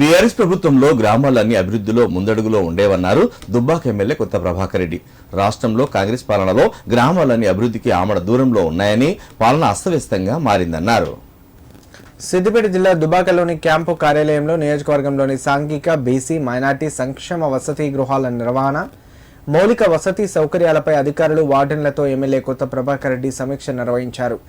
BRS ప్రభుత్వంలో గ్రామాలన్నీ అభివృద్ధిలో ముందడుగులో ఉండేవన్నారు Dubbaka MLA కొత్త ప్రభాకర్ రెడ్డి. రాష్ట్రంలో కాంగ్రెస్ పాలనలో గ్రామాలన్నీ అభివృద్ధికి ఆమడ దూరంలో ఉన్నాయని, పాలన అస్తవ్యస్తంగా మారిందన్నారు. సిద్దిపేట జిల్లా దుబ్బాకలోని క్యాంపు కార్యాలయంలో నియోజకవర్గంలోని సాంఘిక, బీసీ, మైనార్టీ సంక్షేమ వసతి గృహాల నిర్వహణ, మౌలిక వసతి సౌకర్యాలపై అధికారులు, వార్డెన్లతో ఎమ్మెల్యే కొత్త ప్రభాకర్ రెడ్డి సమీక్ష నిర్వహించారు.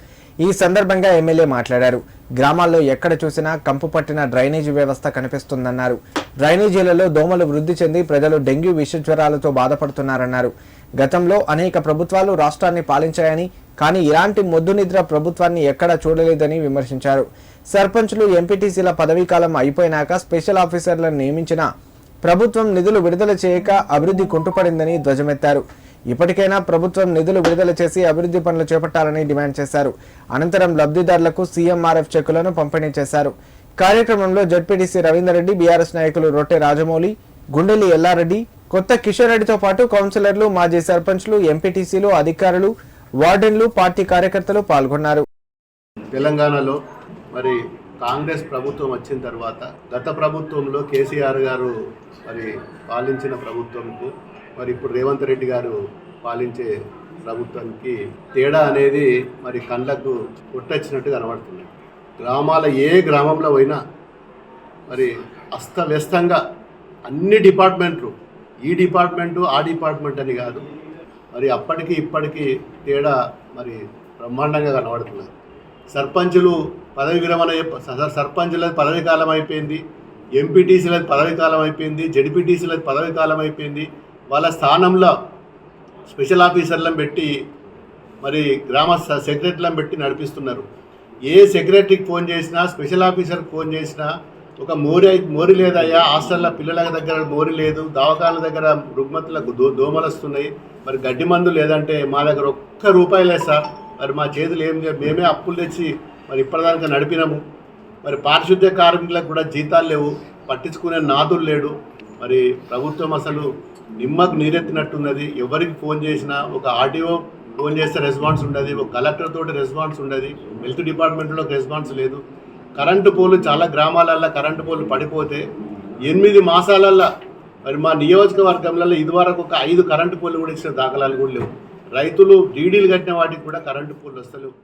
ఈ సందర్భంగా ఎమ్మెల్యే మాట్లాడారు. గ్రామాల్లో ఎక్కడ చూసినా కంపు పట్టిన డ్రైనేజీ వ్యవస్థ కనిపిస్తుందన్నారు. డ్రైనేజీలలో దోమలు వృద్ధి చెంది ప్రజలు డెంగ్యూ విషజ్వరాలతో బాధపడుతున్నారన్నారు. గతంలో అనేక ప్రభుత్వాలు రాష్ట్రాన్ని పాలించాయని, కానీ ఇలాంటి మొద్దు నిద్ర ప్రభుత్వాన్ని ఎక్కడా చూడలేదని విమర్శించారు. సర్పంచులు, ఎంపీటీసీల పదవీకాలం అయిపోయినాక స్పెషల్ ఆఫీసర్లను నియమించిన ప్రభుత్వం నిధులు విడుదల చేయక అభివృద్ధి కుంటుపడిందని ధ్వజమెత్తారు. ఇప్పటికైనా ప్రభుత్వం నిధులు విడుదల చేసి అభివృద్ధి పనులు చేపట్టాలని డిమాండ్ చేశారు. అనంతరం లబ్ధిదారులకు సీఎంఆర్ఎఫ్ చెక్కులను పంపిణీ చేశారు. కార్యక్రమంలో జడ్పీటీసీ రవీందర్ రెడ్డి, బీఆర్ఎస్ నాయకులు రొట్టె రాజమౌళి, గుండెలి ఎల్లారెడ్డి, కొత్త కిషోర్ రెడ్డితో పాటు కౌన్సిలర్లు, మాజీ సర్పంచ్లు, ఎంపీటీసీలు, అధికారులు, వార్డెన్లు, పార్టీ కార్యకర్తలు పాల్గొన్నారు. తెలంగాణలో మరి కాంగ్రెస్ ప్రభుత్వం వచ్చిన తర్వాత గత ప్రభుత్వంలో కేసీఆర్ గారు మరి పాలించిన ప్రభుత్వంకు మరి ఇప్పుడు రేవంత్ రెడ్డి గారు పాలించే ప్రభుత్వానికి తేడా అనేది మరి కళ్ళకు కొట్టొచ్చినట్టు కనబడుతుంది. ఏ గ్రామంలో పోయినా మరి అస్తవ్యస్తంగా అన్ని డిపార్ట్మెంట్లు, ఈ డిపార్ట్మెంటు ఆ డిపార్ట్మెంట్ అని కాదు, మరి అప్పటికి ఇప్పటికీ తేడా మరి బ్రహ్మాండంగా కనబడుతున్నది. సర్పంచులు పదవి విరమణ, సర్పంచులది పదవి కాలం అయిపోయింది, ఎంపీటీసీలది పదవి కాలం అయిపోయింది, జడ్పీటీసీలది పదవి కాలం అయిపోయింది. వాళ్ళ స్థానంలో స్పెషల్ ఆఫీసర్లను పెట్టి మరి గ్రామ సెక్రటరీలను పెట్టి నడిపిస్తున్నారు. ఏ సెక్రటరీకి ఫోన్ చేసినా, స్పెషల్ ఆఫీసర్కి ఫోన్ చేసినా ఒక మోరి లేదయ్యా, హాస్టల్లో పిల్లల దగ్గర మోరి లేదు, దవాఖాన దగ్గర రుగ్మతులకు దోమలు వస్తున్నాయి, మరి గడ్డి మందు లేదంటే మా దగ్గర ఒక్క రూపాయి లేదు సార్, మరి మా చేతులు ఏం మేమే అప్పులు తెచ్చి మరి ఇప్పటిదాకా నడిపినాము, మరి పారిశుద్ధ్య కార్మికులకు కూడా జీతాలు లేవు, పట్టించుకునే నాదులు లేడు. మరి ప్రభుత్వం అసలు నిమ్మకు నీరెత్తినట్టున్నది. ఎవరికి ఫోన్ చేసినా ఒక ఆర్టీఓ ఫోన్ చేస్తే రెస్పాన్స్ ఉండదు, ఒక కలెక్టర్ తోటి రెస్పాన్స్ ఉండదు, హెల్త్ డిపార్ట్మెంట్లో రెస్పాన్స్ లేదు. కరెంటు పోలు చాలా గ్రామాలల్లో కరెంటు పోలు పడిపోతే 8 మాసాలల్లో మరి మా నియోజకవర్గంలో ఇదివరకు ఒక 5 కరెంటు పోలు కూడా ఇచ్చిన దాఖలాలు కూడా లేవు. రైతులు డీడీలు కట్టిన వాటికి కూడా కరెంటు పోలు వస్తలేవు.